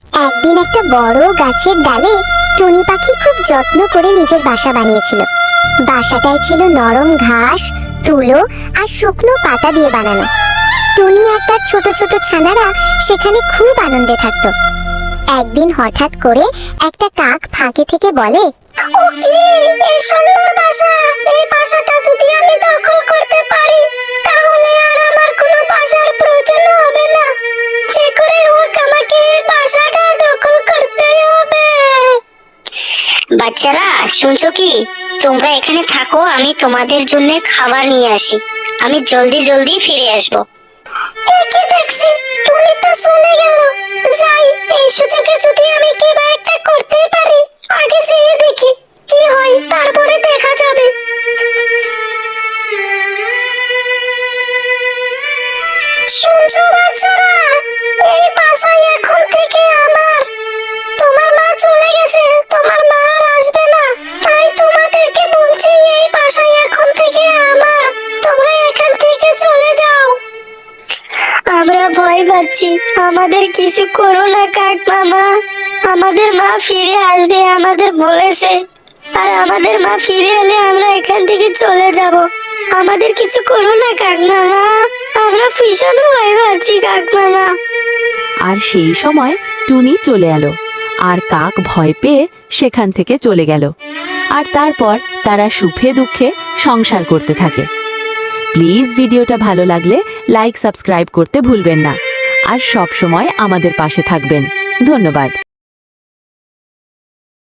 একদিন একটা বড় গাছের ডালে টুনি পাখি খুব যত্ন করে নিজের বাসা বানিয়েছিল। বাসাটায় ছিল নরম ঘাস, তুলো আর শুকনো পাতা দিয়ে বানানো। টুনি আর তার ছোট ছোট ছানারা সেখানে খুব আনন্দে থাকতো। একদিন হঠাৎ করে একটা কাক ফাঁকে থেকে বলে, ও কি এই সুন্দর বাসা! এই বাসাটা যদি আমি দখল করতে পারি তাহলে আর আমার কোনো বাসার প্রয়োজন হবে না। যে করে হোক আমাকে এই বাসাটা দখল করতেই হবে। বাচ্চারা, শুনছো কি? তোমরা এখানে থাকো, আমি তোমাদের জন্য খাবার নিয়ে আসি। আমি জলদি জলদি ফিরে আসবো। একে দেখছি টুনি তো চলে গেল। যাই, এই সুযোগে যদি আমি কিবা একটা করতে পারি, আগে যেয়ে দেখি কি হয়, তারপরে দেখা যাবে। শুনছো বাচ্চারা, এই বাসায় এখন থেকে আমার। তোমার মা চলে গেছে, তোমার মা আর আসবে না, তাই তোমাদেরকে বলছি এই বাসায় এখন থেকে আমার। তোমরা এখান থেকে চলে যাও। আমরা ভয় পাচ্ছি, আমাদের কিছু করো না কাক মামা। আমাদের মা ফিরে আসবে আমাদের বলেছে, আর আমাদের মা ফিরে এলে আমরা এখান থেকে চলে যাব। আমাদের কিছু করো না কাক মামা, আমরা ভীষণ ভয় পাচ্ছি কাক মামা। আর সেই সময় টুনি চলে এলো, আর কাক ভয় পেয়ে সেখান থেকে চলে গেল। আর তারপর তারা সুখে দুঃখে সংসার করতে থাকে। প্লিজ ভিডিওটা ভালো লাগলে লাইক সাবস্ক্রাইব করতে ভুলবেন না, আর সব সময় আমাদের পাশে থাকবেন। ধন্যবাদ।